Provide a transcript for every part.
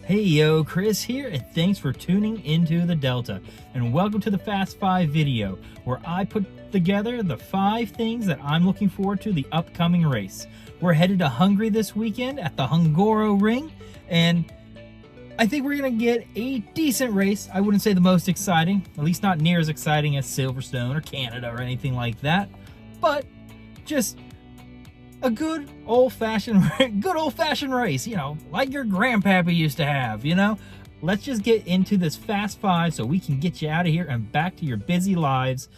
Hey yo, Chris here, and thanks for tuning into the Delta, and welcome to the Fast 5 video, where I put together the 5 things that I'm looking forward to the upcoming race. We're headed to Hungary this weekend at the Hungaroring, and I think we're going to get a decent race. I wouldn't say the most exciting, at least not near as exciting as Silverstone or Canada or anything like that, but just a good old-fashioned race, you know, like your grandpappy used to have, you know. Let's just get into this Fast 5 so we can get you out of here and back to your busy lives.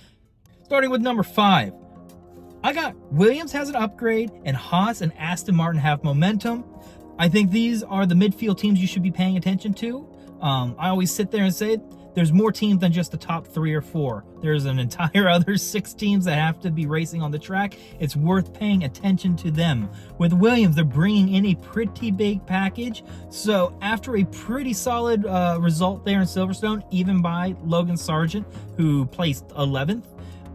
Starting with number 5. I got Williams has an upgrade, and Haas and Aston Martin have momentum. I think these are the midfield teams you should be paying attention to. I always sit there and say there's more teams than just the top 3 or 4. There's an entire other 6 teams that have to be racing on the track. It's worth paying attention to them. With Williams, they're bringing in a pretty big package. So after a pretty solid result there in Silverstone, even by Logan Sargent, who placed 11th,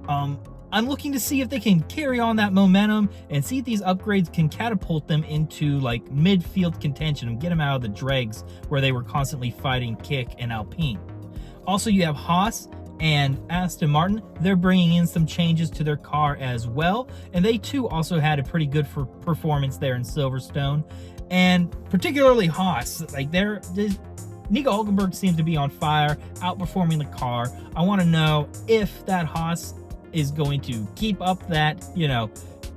I'm looking to see if they can carry on that momentum and see if these upgrades can catapult them into like midfield contention and get them out of the dregs where they were constantly fighting Kick and Alpine. Also, you have Haas and Aston Martin. They're bringing in some changes to their car as well, and they too also had a pretty good performance there in Silverstone. And particularly Haas, like Nico Hülkenberg seems to be on fire, outperforming the car. I want to know if that Haas is going to keep up that, you know,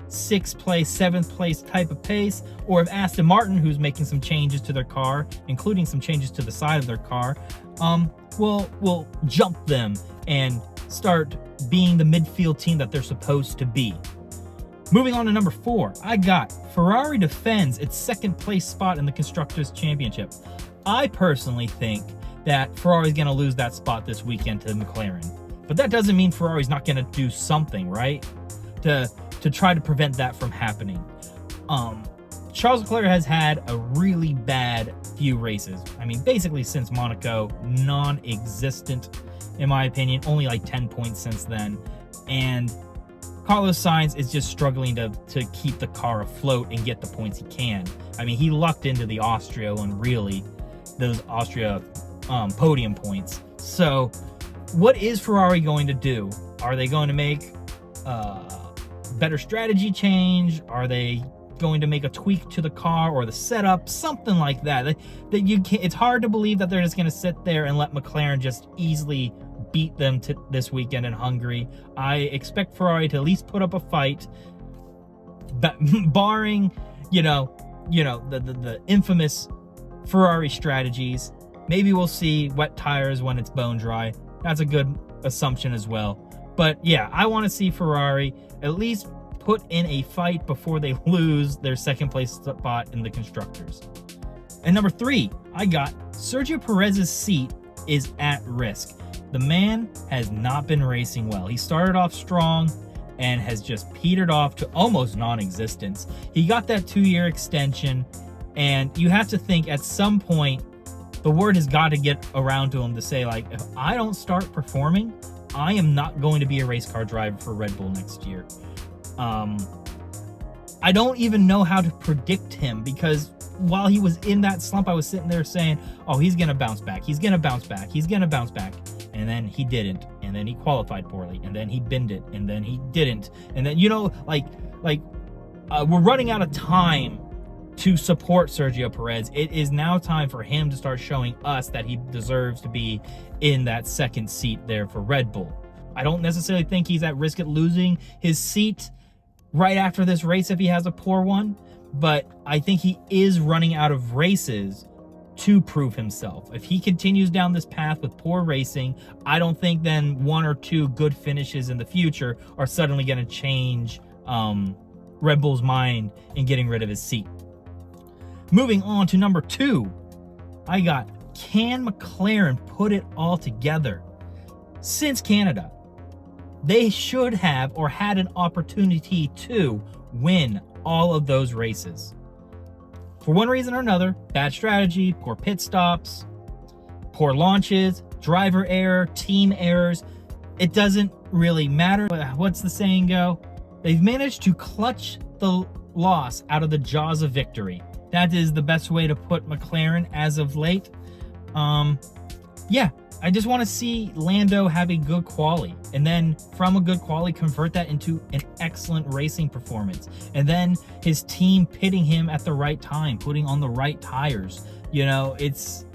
6th place, 7th place type of pace, or if Aston Martin, who's making some changes to their car, including some changes to the side of their car, will jump them and start being the midfield team that they're supposed to be. Moving on to number 4, I got Ferrari defends its 2nd place spot in the Constructors Championship. I personally think that Ferrari's going to lose that spot this weekend to McLaren. But that doesn't mean Ferrari's not going to do something, right? To try to prevent that from happening. Charles Leclerc has had a really bad few races. I mean, basically since Monaco, non-existent in my opinion, only like 10 points since then. And Carlos Sainz is just struggling to keep the car afloat and get the points he can. I mean, he lucked into the Austria one, really, those Austria podium points. So what is Ferrari going to do? Are they going to make better strategy change? Are they going to make a tweak to the car or the setup? Something like that. It's hard to believe that they're just going to sit there and let McLaren just easily beat them this weekend in Hungary. I expect Ferrari to at least put up a fight, but barring, the infamous Ferrari strategies. Maybe we'll see wet tires when it's bone dry. That's a good assumption as well. But yeah, I want to see Ferrari at least put in a fight before they lose their 2nd place spot in the Constructors. And number 3, I got Sergio Perez's seat is at risk. The man has not been racing well. He started off strong and has just petered off to almost non-existence. He got that 2-year extension, and you have to think at some point the word has got to get around to him to say, like, if I don't start performing, I am not going to be a race car driver for Red Bull next year. I don't even know how to predict him, because while he was in that slump, I was sitting there saying, oh, he's going to bounce back. He's going to bounce back. He's going to bounce back. And then he didn't. And then he qualified poorly. And then he binned it. And then he didn't. And then, we're running out of time to support Sergio Perez. It is now time for him to start showing us that he deserves to be in that 2nd seat there for Red Bull. I don't necessarily think he's at risk of losing his seat right after this race if he has a poor one, but I think he is running out of races to prove himself. If he continues down this path with poor racing, I don't think then 1 or 2 good finishes in the future are suddenly going to change Red Bull's mind in getting rid of his seat. Moving on to number 2, I got, can McLaren put it all together? Since Canada, they should have or had an opportunity to win all of those races. For one reason or another, bad strategy, poor pit stops, poor launches, driver error, team errors, it doesn't really matter. What's the saying go? They've managed to clutch the loss out of the jaws of victory. that is the best way to put McLaren as of late. Yeah, I just want to see Lando have a good quali, and then from a good quali convert that into an excellent racing performance, and then his team pitting him at the right time, putting on the right tires. You know, it's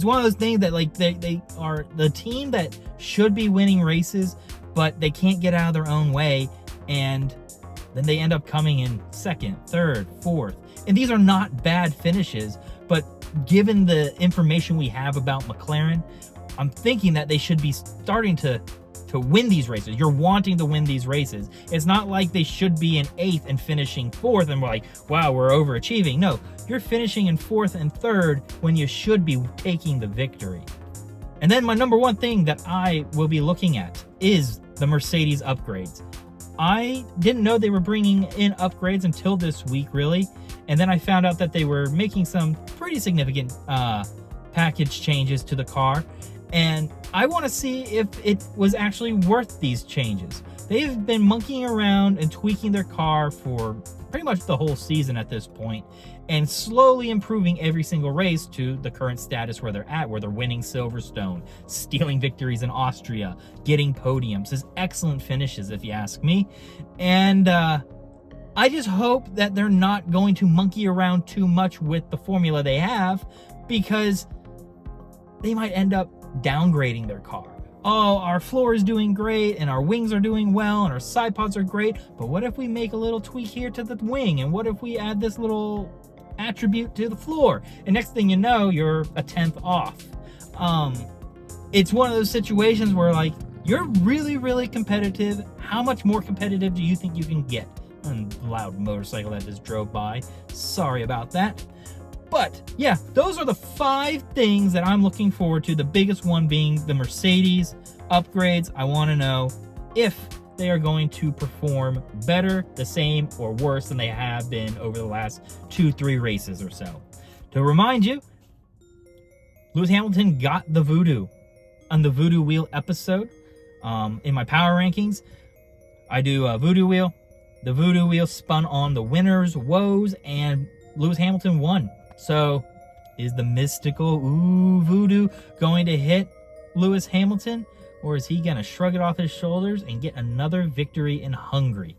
one of those things that, like, they are the team that should be winning races, but they can't get out of their own way, and then they end up coming in second, third, fourth. And these are not bad finishes, but given the information we have about McLaren, I'm thinking that they should be starting to win these races. You're wanting to win these races. It's not like they should be in 8th and finishing 4th and we're like, wow, we're overachieving. No, you're finishing in 4th and 3rd when you should be taking the victory. And then my number one thing that I will be looking at is the Mercedes upgrades. I didn't know they were bringing in upgrades until this week, really. And then I found out that they were making some pretty significant package changes to the car. And I want to see if it was actually worth these changes. They've been monkeying around and tweaking their car for pretty much the whole season at this point, and slowly improving every single race to the current status where they're at, where they're winning Silverstone, stealing victories in Austria, getting podiums. It's excellent finishes, if you ask me. And I just hope that they're not going to monkey around too much with the formula they have, because they might end up downgrading their car. Oh, our floor is doing great, and our wings are doing well, and our side pods are great, but what if we make a little tweak here to the wing, and what if we add this little attribute to the floor? And next thing you know, you're a 10th off. It's one of those situations where, like, you're really, really competitive. How much more competitive do you think you can get? Loud motorcycle that just drove by. Sorry about that. But yeah, those are the 5 things that I'm looking forward to. The biggest one being the Mercedes upgrades. I want to know if they are going to perform better, the same, or worse than they have been over the last 2-3 races or so. To remind you, Lewis Hamilton got the voodoo on the Voodoo Wheel episode. In my power rankings, I do a Voodoo Wheel. The Voodoo Wheel spun on the winner's woes, and Lewis Hamilton won. So, is the mystical voodoo going to hit Lewis Hamilton, or is he going to shrug it off his shoulders and get another victory in Hungary?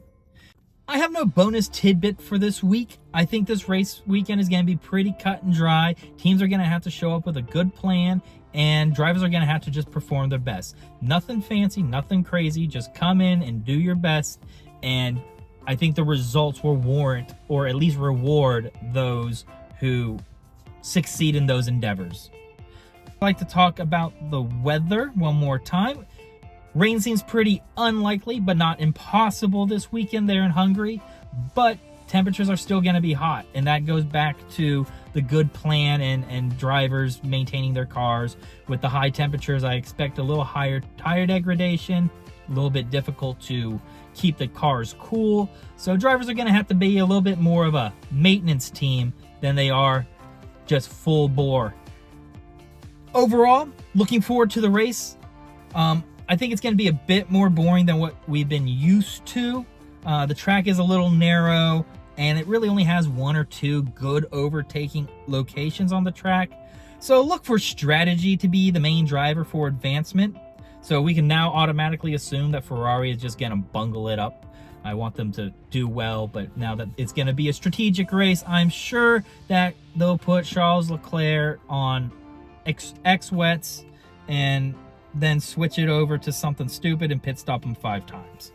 I have no bonus tidbit for this week. I think this race weekend is going to be pretty cut and dry. Teams are going to have to show up with a good plan, and drivers are going to have to just perform their best. Nothing fancy, nothing crazy. Just come in and do your best, and I think the results will warrant, or at least reward, those who succeed in those endeavors. I'd like to talk about the weather one more time. Rain seems pretty unlikely, but not impossible this weekend there in Hungary, but temperatures are still going to be hot, and that goes back to the good plan and drivers maintaining their cars. With the high temperatures, I expect a little higher tire degradation, a little bit difficult to keep the cars cool, so drivers are going to have to be a little bit more of a maintenance team than they are just full bore. Overall, looking forward to the race. I think it's going to be a bit more boring than what we've been used to. The track is a little narrow, and it really only has 1 or 2 good overtaking locations on the track. So look for strategy to be the main driver for advancement. So we can now automatically assume that Ferrari is just going to bungle it up. I want them to do well, but now that it's going to be a strategic race, I'm sure that they'll put Charles Leclerc on X-Wets and then switch it over to something stupid and pit stop him 5 times.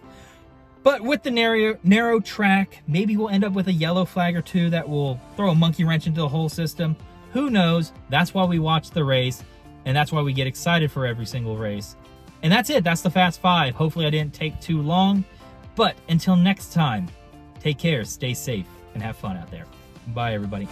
But with the narrow track, maybe we'll end up with a yellow flag or 2 that will throw a monkey wrench into the whole system. Who knows? That's why we watch the race, and that's why we get excited for every single race. And that's it. That's the Fast 5. Hopefully I didn't take too long. But until next time, take care, stay safe, and have fun out there. Bye, everybody.